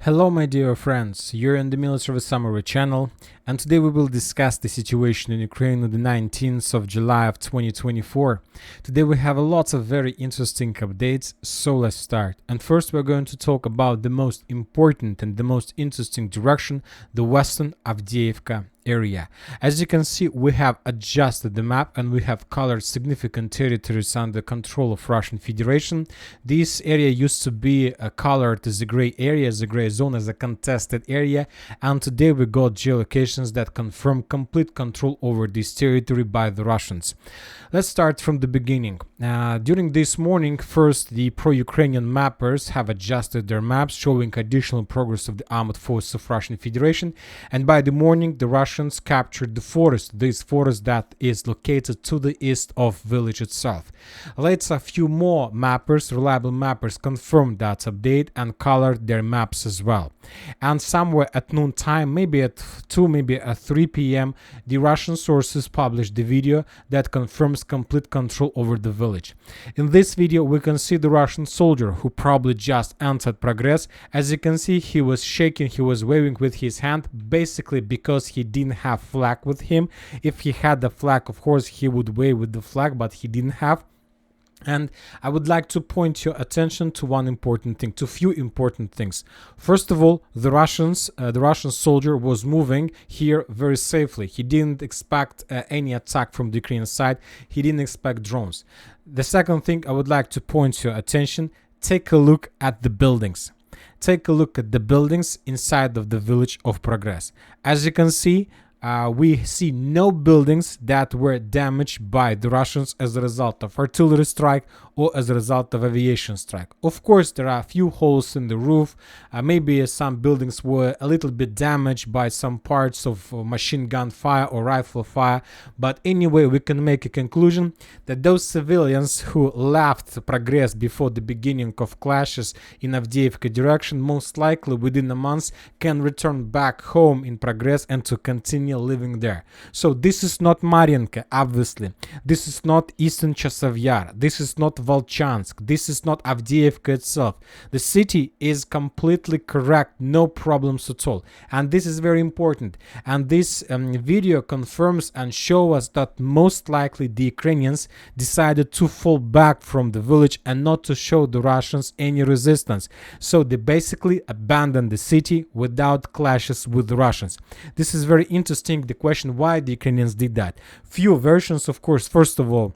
Hello my dear friends, you're in the Military Summary channel, and today we will discuss the situation in Ukraine on the 19th of July of 2024. Today we have a lot of very interesting updates, so let's start. And first we're going to talk about the most important and the most interesting direction, the western Avdiivka area. As you can see, we have adjusted the map and we have colored significant territories under control of Russian Federation. This area used to be colored as a gray area, as a gray zone, as a contested area, and today we got geolocations that confirm complete control over this territory by the Russians. Let's start from the beginning. During this morning, first the pro-Ukrainian mappers have adjusted their maps, showing additional progress of the armed forces of Russian Federation, and by the morning the Russians captured the forest, this forest that is located to the east of village itself. Later, a few more mappers, reliable mappers, confirmed that update and colored their maps as well. And somewhere at noon time, maybe at 2, maybe at 3 p.m., the Russian sources published the video that confirms complete control over the village. In this video, we can see the Russian soldier who probably just entered Progress. As you can see, he was shaking, he was waving with his hand, basically because he didn't have flag with him. If he had the flag, of course, he would wave with the flag, but he didn't have. And I would like to point your attention to one important thing, to few important things. First of all, the Russian soldier was moving here very safely. He didn't expect any attack from the Ukrainian side. He didn't expect drones. The second thing I would like to point your attention, take a look at the buildings. Take a look at the buildings inside of the village of Progress. As you can see, we see no buildings that were damaged by the Russians as a result of artillery strike or as a result of aviation strike. Of course, there are a few holes in the roof. Maybe some buildings were a little bit damaged by some parts of machine gun fire or rifle fire. But anyway, we can make a conclusion that those civilians who left Progress before the beginning of clashes in Avdiivka direction, most likely within a month can return back home in Progress and to continue living there. So this is not Mariinka, obviously. This is not Eastern Chasiv Yar. This is not Volchansk. This is not Avdiivka itself. The city is completely correct, no problems at all. And this is very important. And this video confirms and shows us that most likely the Ukrainians decided to fall back from the village and not to show the Russians any resistance. So they basically abandoned the city without clashes with the Russians. This is very interesting. The question why the Ukrainians did that. Few versions, of course. First of all,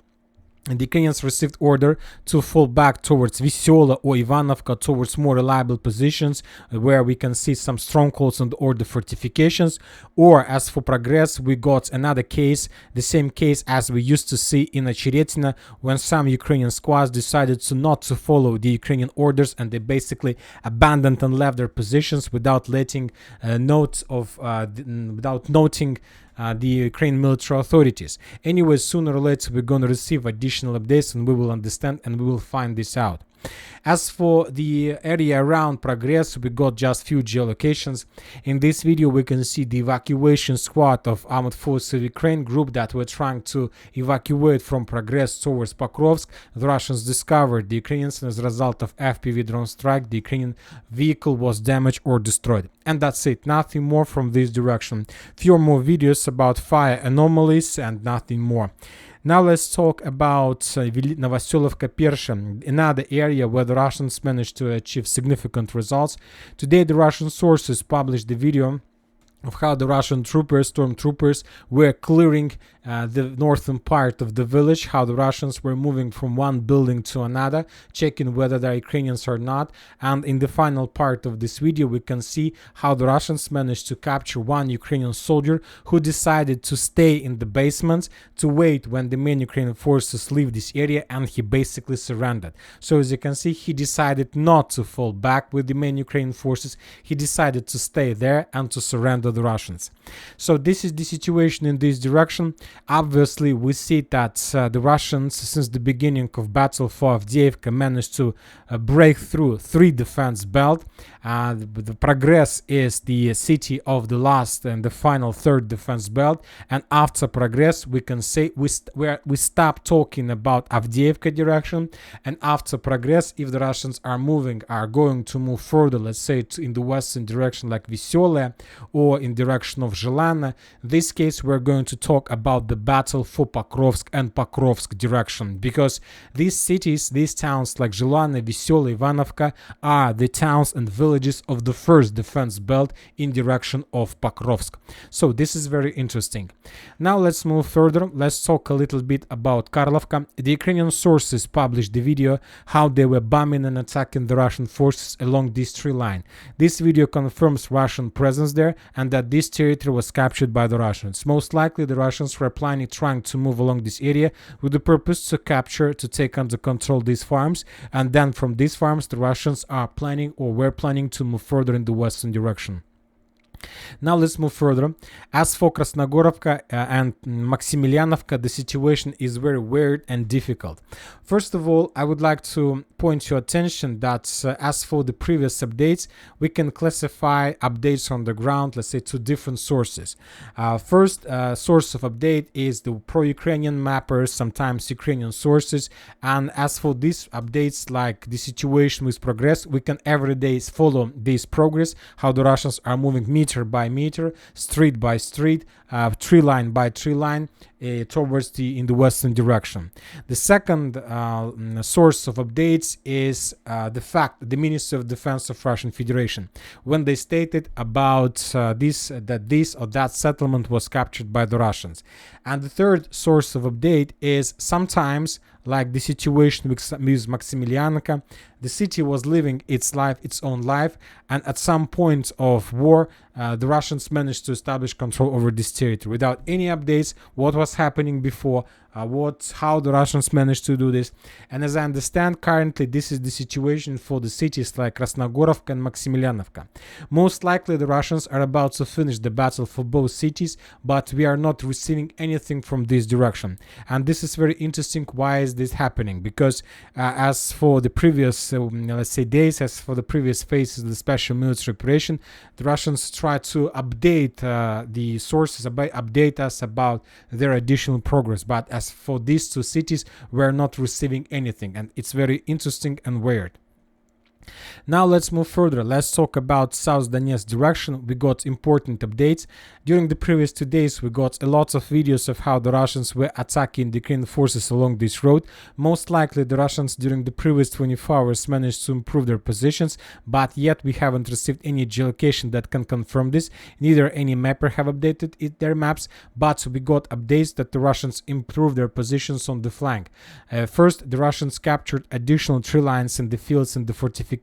the Ukrainians received order to fall back towards Vysyola or Ivanovka, towards more reliable positions where we can see some strongholds and order fortifications. Or as for Progress, we got another case, the same case as we used to see in Ocheretina, when some Ukrainian squads decided not to follow the Ukrainian orders and they basically abandoned and left their positions without letting without noting the Ukrainian military authorities. Anyway, sooner or later we're going to receive additional updates and we will understand and we will find this out. As for the area around Progress, we got just few geolocations. In this video we can see the evacuation squad of armed forces of Ukraine group that were trying to evacuate from Progress towards Pokrovsk. The Russians discovered the Ukrainians, and as a result of FPV drone strike, the Ukrainian vehicle was damaged or destroyed. And that's it, nothing more from this direction. Few more videos about fire anomalies and nothing more. Now let's talk about Novoselovka Persha, another area where the Russians managed to achieve significant results. Today the Russian sources published the video of how the Russian stormtroopers were clearing the northern part of the village, how the Russians were moving from one building to another, checking whether they're Ukrainians or not. And in the final part of this video, we can see how the Russians managed to capture one Ukrainian soldier who decided to stay in the basement to wait when the main Ukrainian forces leave this area, and he basically surrendered. So as you can see, he decided not to fall back with the main Ukrainian forces. He decided to stay there and to surrender the Russians. So this is the situation in this direction. Obviously, we see that the Russians, since the beginning of battle for Avdiivka, managed to break through 3 defense belt. The Progress is the city of the last and the final 3rd defense belt, and after Progress we can say we stop talking about Avdiivka direction, and after Progress, if the Russians are going to move further, let's say in the western direction like Veselaya or in direction of Zhelana, in this case we're going to talk about the battle for Pokrovsk and Pokrovsk direction, because these cities, these towns like Zhelana, Veselaya, Ivanovka are the towns and villages of the 1st defense belt in direction of Pokrovsk. So this is very interesting. Now let's move further. Let's talk a little bit about Karlovka. The Ukrainian sources published the video how they were bombing and attacking the Russian forces along this tree line. This video confirms Russian presence there and that this territory was captured by the Russians. Most likely the Russians were trying to move along this area with the purpose to take under control these farms, and then from these farms the Russians were planning to move further in the western direction. Now let's move further. As for Krasnogorovka and Maximilianovka, the situation is very weird and difficult. First of all, I would like to point your attention that as for the previous updates, we can classify updates on the ground, let's say, to different sources. First source of update is the pro-Ukrainian mappers, sometimes Ukrainian sources, and as for these updates, like the situation with Progress, we can every day follow this progress, how the Russians are moving meter by meter, street by street, tree line by tree line, towards in the western direction. The second source of updates is the Ministry of Defense of Russian Federation, when they stated about that this or that settlement was captured by the Russians. And the third source of update is sometimes, like the situation with Maximilianka, the city was living its own life, and at some point of war, the Russians managed to establish control over this territory without any updates, what was happening before, how the Russians managed to do this. And as I understand, currently this is the situation for the cities like Krasnogorovka and Maximilianovka. Most likely the Russians are about to finish the battle for both cities, but we are not receiving anything from this direction. And this is very interesting. Why is this happening? Because as for the previous let's say days, as for the previous phases of the special military operation, the Russians try to update the sources, update us about their additional progress, but as for these 2 cities, we're not receiving anything, and it's very interesting and weird. Now let's move further. Let's talk about South Donetsk direction. We got important updates. During the previous 2 days, we got a lot of videos of how the Russians were attacking the Ukrainian forces along this road. Most likely the Russians during the previous 24 hours managed to improve their positions, but yet we haven't received any geolocation that can confirm this. Neither any mapper have updated their maps, but we got updates that the Russians improved their positions on the flank. First, the Russians captured additional tree lines in the fields and the fortifications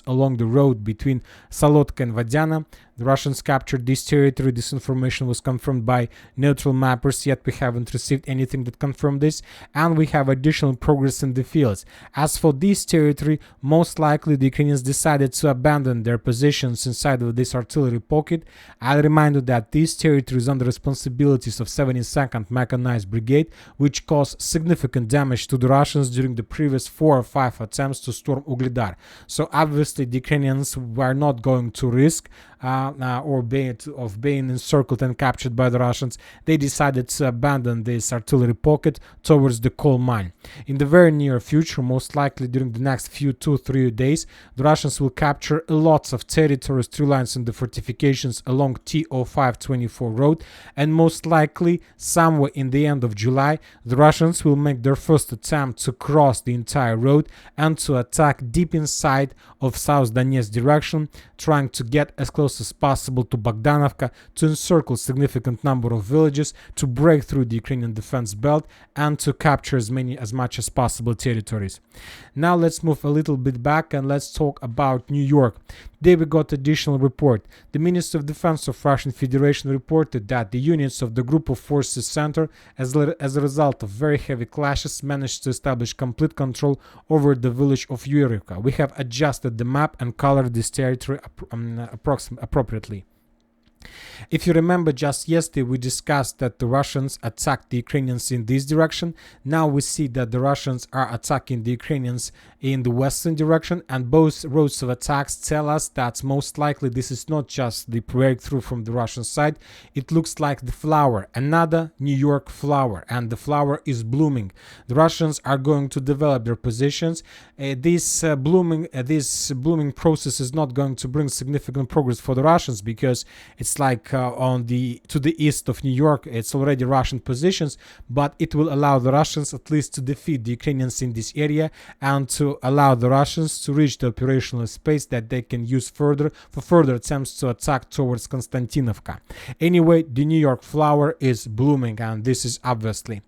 along the road between Salotka and Vadiana. The Russians captured this territory. This information was confirmed by neutral mappers, yet we haven't received anything that confirmed this, and we have additional progress in the fields. As for this territory, most likely the Ukrainians decided to abandon their positions inside of this artillery pocket. I'll remind you that this territory is under responsibilities of 72nd Mechanized Brigade, which caused significant damage to the Russians during the previous 4 or 5 attempts to storm Ugledar. So obviously the Ukrainians were not going to risk being encircled and captured by the Russians. They decided to abandon this artillery pocket towards the coal mine. In the very near future, most likely during the next 2-3 days, the Russians will capture lots of territories, tree lines and the fortifications along T0524 road, and most likely somewhere in the end of July, the Russians will make their first attempt to cross the entire road and to attack deep inside of South Donetsk direction, trying to get as close as possible to Bogdanovka, to encircle significant number of villages, to break through the Ukrainian defense belt, and to capture as much as possible territories. Now let's move a little bit back and let's talk about New York. Today we got additional report. The Ministry of Defense of Russian Federation reported that the units of the Group of Forces Center, as a result of very heavy clashes, managed to establish complete control over the village of Yurivka. We have adjusted the map and colored this territory appropriately. If you remember, just yesterday we discussed that the Russians attacked the Ukrainians in this direction. Now we see that the Russians are attacking the Ukrainians in the western direction, and both roads of attacks tell us that most likely this is not just the breakthrough from the Russian side. It looks like the flower, another New York flower, and the flower is blooming. The Russians are going to develop their positions. This blooming process is not going to bring significant progress for the Russians, because it's like to the east of New York, it's already Russian positions, but it will allow the Russians at least to defeat the Ukrainians in this area and to allow the Russians to reach the operational space that they can use for further attempts to attack towards Konstantinovka. Anyway, the New York flower is blooming, and this is obviously.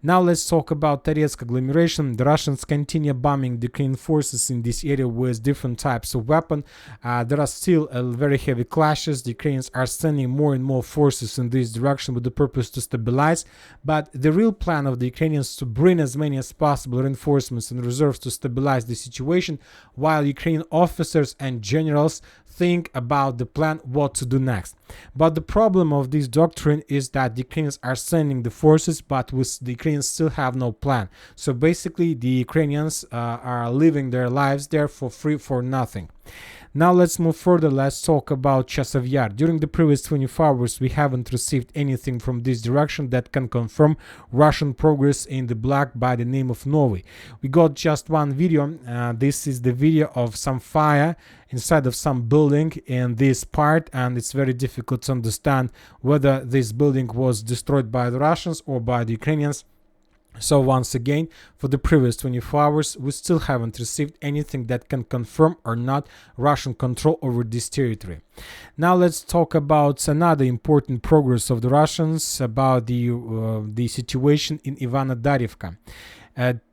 Now let's talk about Toretsk agglomeration. The Russians continue bombing the Ukrainian forces in this area with different types of weapon. There are still very heavy clashes. The Ukrainians are sending more and more forces in this direction with the purpose to stabilize, but the real plan of the Ukrainians to bring as many as possible reinforcements and reserves to stabilize the situation, while Ukrainian officers and generals think about the plan what to do next. But the problem of this doctrine is that the Ukrainians are sending the forces, but the Ukrainians still have no plan. So basically the Ukrainians are living their lives there for free, for nothing. Now let's move further. Let's talk about Chasiv Yar. During the previous 24 hours, we haven't received anything from this direction that can confirm Russian progress in the Black by the name of Novi. We got just one video. This is the video of some fire inside of some building in this part, and it's very difficult to understand whether this building was destroyed by the Russians or by the Ukrainians. So once again, for the previous 24 hours, we still haven't received anything that can confirm or not Russian control over this territory. Now let's talk about another important progress of the Russians, about the situation in Ivano-Darivka.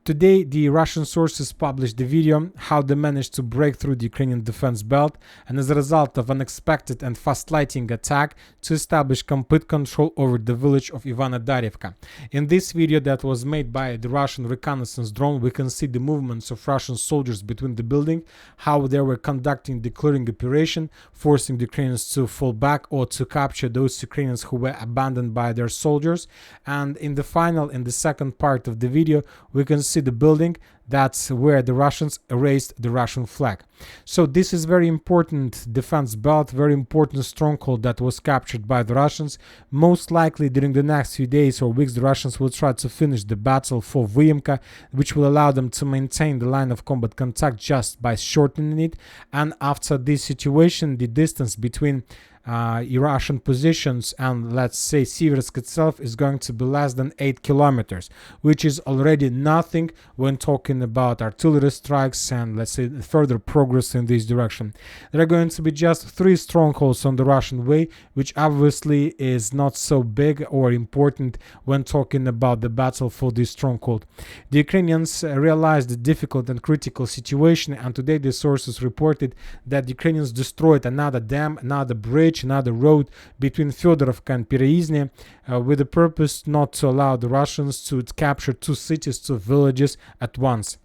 Today, the Russian sources published the video how they managed to break through the Ukrainian defense belt, and as a result of unexpected and fast lighting attack, to establish complete control over the village of Ivano-Darivka. In this video that was made by the Russian reconnaissance drone, we can see the movements of Russian soldiers between the building, how they were conducting the clearing operation, forcing the Ukrainians to fall back or to capture those Ukrainians who were abandoned by their soldiers. And in the second part of the video, we can see the building that's where the Russians erased the Russian flag. So this is very important defense belt, very important stronghold that was captured by the Russians. Most likely during the next few days or weeks, the Russians will try to finish the battle for Vyemka, which will allow them to maintain the line of combat contact just by shortening it. And after this situation, the distance between Russian positions and, let's say, Siversk itself is going to be less than 8 kilometers, which is already nothing when talking about artillery strikes and, let's say, further progress in this direction. There are going to be just 3 strongholds on the Russian way, which obviously is not so big or important when talking about the battle for this stronghold. The Ukrainians realized the difficult and critical situation, and today the sources reported that the Ukrainians destroyed another dam, another bridge, another road between Fedorovka and Pereizny, with the purpose not to allow the Russians to capture 2 cities, 2 villages at once.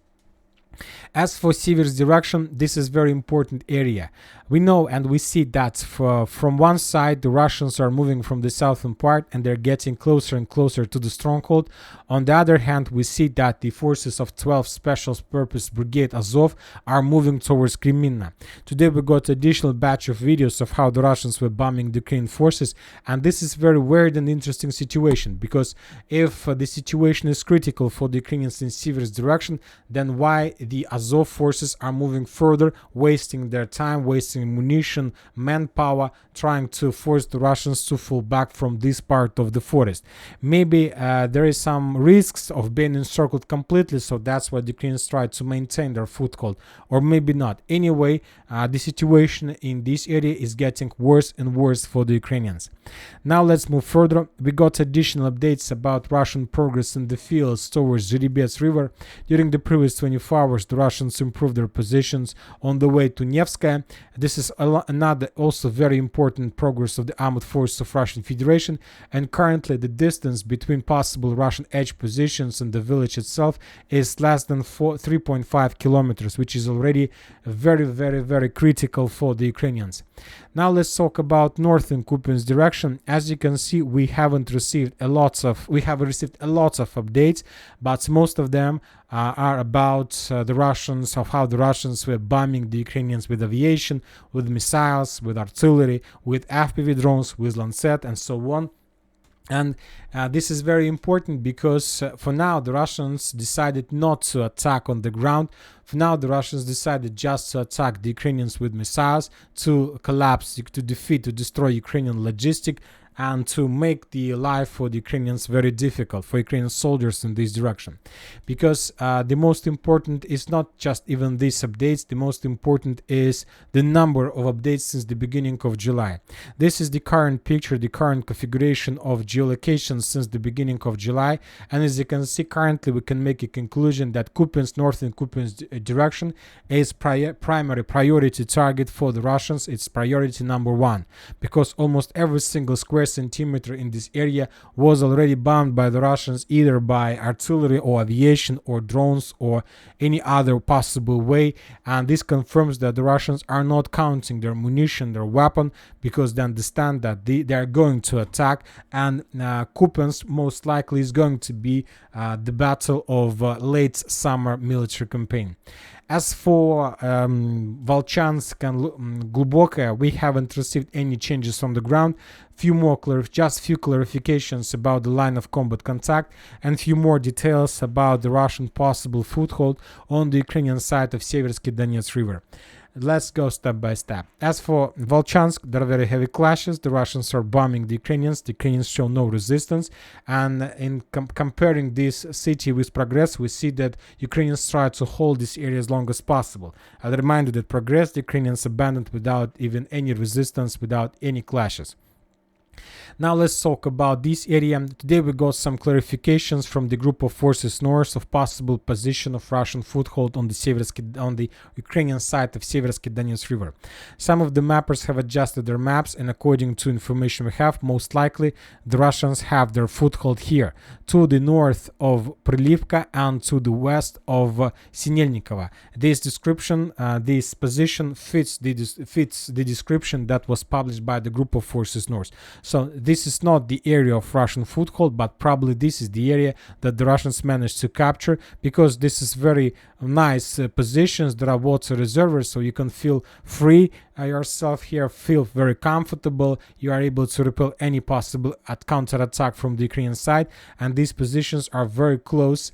As for Siversk direction, this is very important area. We know and we see that from one side the Russians are moving from the southern part and they're getting closer and closer to the stronghold. On the other hand, we see that the forces of 12th Special Purpose Brigade Azov are moving towards Kreminna. Today we got additional batch of videos of how the Russians were bombing the Ukrainian forces, and this is very weird and interesting situation, because if the situation is critical for the Ukrainians in Siversk direction, then why the Azov forces are moving further, wasting their time, wasting ammunition, manpower, trying to force the Russians to fall back from this part of the forest? Maybe there is some risks of being encircled completely, so that's why the Ukrainians try to maintain their foothold, or maybe not. Anyway, the situation in this area is getting worse and worse for the Ukrainians. Now let's move further. We got additional updates about Russian progress in the fields towards Zhiribets River. During the previous 24 hours, the Russians improved their positions on the way to Nevskaya. At the this is another also very important progress of the armed forces of Russian Federation, and currently the distance between possible Russian edge positions and the village itself is less than 3.5 kilometers, which is already very, very, very critical for the Ukrainians. Now let's talk about northern Kupiansk direction. As you can see, we have received a lot of updates, but most of them are about the Russians, of how the Russians were bombing the Ukrainians with aviation, with missiles, with artillery, with FPV drones, with Lancet, and so on. And this is very important because for now the Russians decided not to attack on the ground. For now the Russians decided just to attack the Ukrainians with missiles, to collapse, to defeat, to destroy Ukrainian logistic, and to make the life for the Ukrainians very difficult, for Ukrainian soldiers in this direction. Because the most important is not just even these updates, the most important is the number of updates since the beginning of July. This is the current picture, the current configuration of geolocations since the beginning of July, and as you can see, currently we can make a conclusion that Kupiansk, northern Kupiansk direction is primary priority target for the Russians. It's priority number one, because almost every single square centimeter in this area was already bombed by the Russians, either by artillery or aviation or drones or any other possible way, and this confirms that the Russians are not counting their munition, their weapon, because they understand that they are going to attack, and Kupiansk most likely is going to be the battle of late summer military campaign. As for Volchansk and Glubokaya, we haven't received any changes on the ground. Just few clarifications about the line of combat contact, and few more details about the Russian possible foothold on the Ukrainian side of Siversk Donetsk River. Let's go step by step. As for Volchansk, there are very heavy clashes. The Russians are bombing the Ukrainians. The Ukrainians show no resistance. And in comparing this city with Progress, we see that Ukrainians try to hold this area as long as possible. I'll remind you that Progress, the Ukrainians abandoned without even any resistance, without any clashes. Now let's talk about this area. Today we got some clarifications from the group of forces north of possible position of Russian foothold on the Ukrainian side of Siversk Donetsk River. Some of the mappers have adjusted their maps, and according to information we have, most likely the Russians have their foothold here, to the north of Prilivka and to the west of Sinelnikova. This description, this position fits the description that was published by the group of forces north. So this is not the area of Russian foothold, but probably this is the area that the Russians managed to capture, because this is very nice positions. There are water reservoirs, so you can feel free yourself here, feel very comfortable. You are able to repel any possible counterattack from the Ukrainian side, and these positions are very close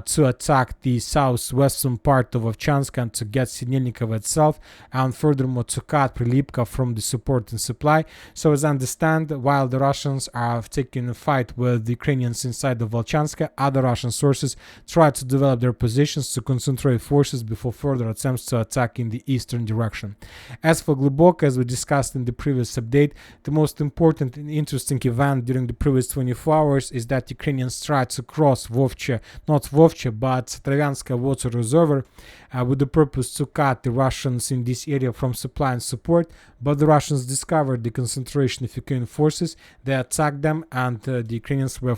to attack the southwestern part of Ovchansk and to get Sinelnikov itself, and furthermore to cut Prilipka from the support and supply. So as I understand, while the Russians are taking a fight with the Ukrainians inside of Volchansk, other Russian sources try to develop their positions to concentrate forces before further attempts to attack in the eastern direction. As for Glubok, as we discussed in the previous update, the most important and interesting event during the previous 24 hours is that Ukrainians tried to cross not Vovche, but Travianska water reservoir with the purpose to cut the Russians in this area from supply and support, but the Russians discovered the concentration of Ukrainian forces. They attacked them, and the Ukrainians were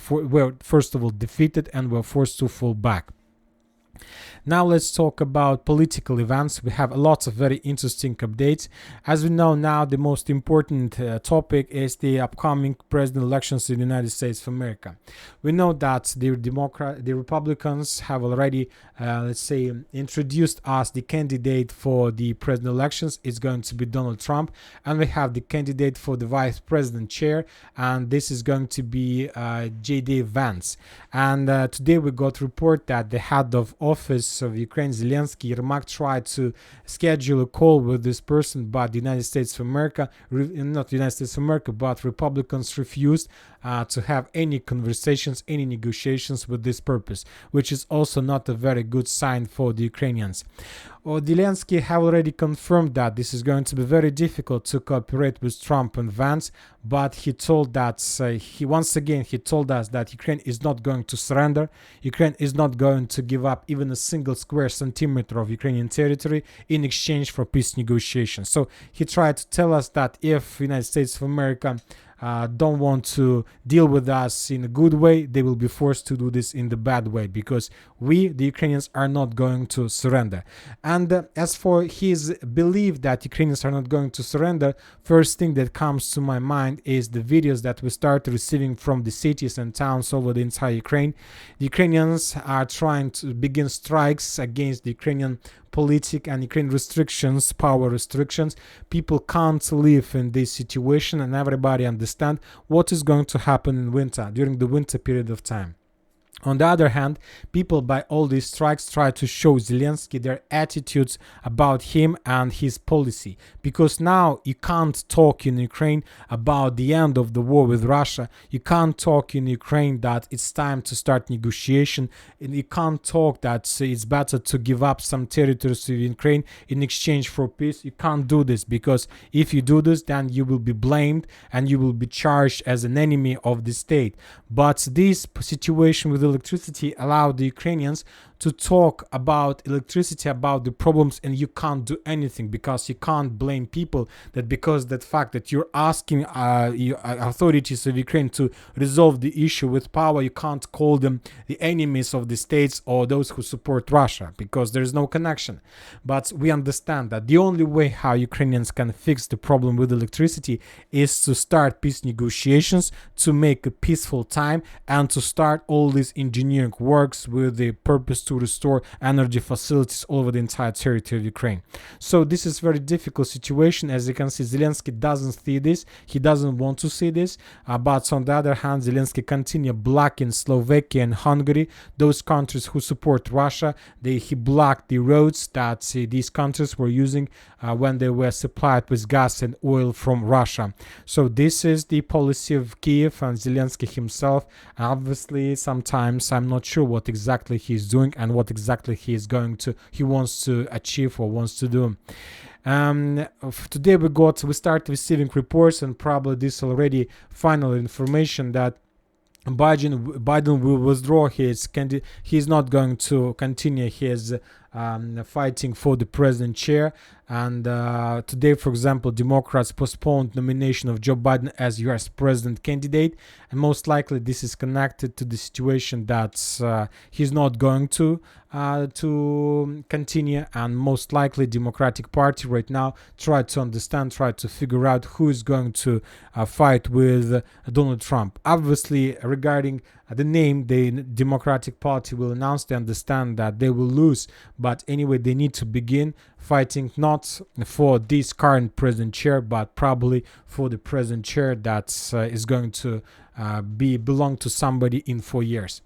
first of all defeated and were forced to fall back. Now let's talk about political events. We have lots of very interesting updates. As we know now, the most important topic is the upcoming president elections in the United States of America. We know that the Republicans have already, introduced us the candidate for the president elections. It's going to be Donald Trump, and we have the candidate for the vice president chair, and this is going to be J.D. Vance. And today we got report that the head of office of Ukraine, Zelensky, Yermak, tried to schedule a call with this person, but the United States of America, not the United States of America, but Republicans refused to have any conversations, any negotiations with this purpose, which is also not a very good sign for the Ukrainians. Zelensky have already confirmed that this is going to be very difficult to cooperate with Trump and Vance, but he told that he told us that Ukraine is not going to surrender. Ukraine is not going to give up even a single single square centimeter of Ukrainian territory in exchange for peace negotiations. So he tried to tell us that if the United States of America don't want to deal with us in a good way, they will be forced to do this in the bad way, because we, the Ukrainians, are not going to surrender. And as for his belief that Ukrainians are not going to surrender, first thing that comes to my mind is the videos that we start receiving from the cities and towns over the entire Ukraine. The Ukrainians are trying to begin strikes against the Ukrainian politic and Ukraine restrictions, power restrictions. People can't live in this situation, and everybody understand what is going to happen in winter, during the winter period of time. On the other hand, people by all these strikes try to show Zelensky their attitudes about him and his policy, because now you can't talk in Ukraine about the end of the war with Russia. You can't talk in Ukraine that it's time to start negotiation, and you can't talk that it's better to give up some territories to Ukraine in exchange for peace. You can't do this, because if you do this, then you will be blamed and you will be charged as an enemy of the state. But this situation with electricity allowed the Ukrainians to talk about electricity, about the problems, and you can't do anything, because you can't blame people that because that fact that you're asking authorities of Ukraine to resolve the issue with power, you can't call them the enemies of the states or those who support Russia, because there is no connection. But we understand that the only way how Ukrainians can fix the problem with electricity is to start peace negotiations, to make a peaceful time, and to start all these engineering works with the purpose to restore energy facilities all over the entire territory of Ukraine. So this is a very difficult situation. As you can see, Zelensky doesn't see this. He doesn't want to see this. But on the other hand, Zelensky continue blocking Slovakia and Hungary, those countries who support Russia. He blocked the roads that these countries were using when they were supplied with gas and oil from Russia. So this is the policy of Kiev and Zelensky himself. Obviously, sometimes I'm not sure what exactly he's doing and what exactly he wants to achieve or wants to do. Today we start receiving reports, and probably this already final information, that Biden will withdraw his candidate. He's not going to continue his fighting for the president chair. And today, for example, Democrats postponed nomination of Joe Biden as U.S. president candidate, and most likely this is connected to the situation that he's not going to continue, and most likely Democratic Party right now try to figure out who is going to fight with Donald Trump. Obviously, regarding the name, the Democratic Party will announce. They understand that they will lose, but anyway, they need to begin fighting not for this current president chair, but probably for the president chair that is going to belong to somebody in 4 years.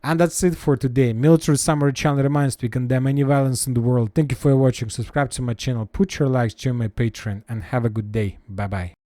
And that's it for today. Military Summary channel reminds we condemn any violence in the world. Thank you for watching. Subscribe to my channel, put your likes, join my Patreon, and have a good day. Bye bye.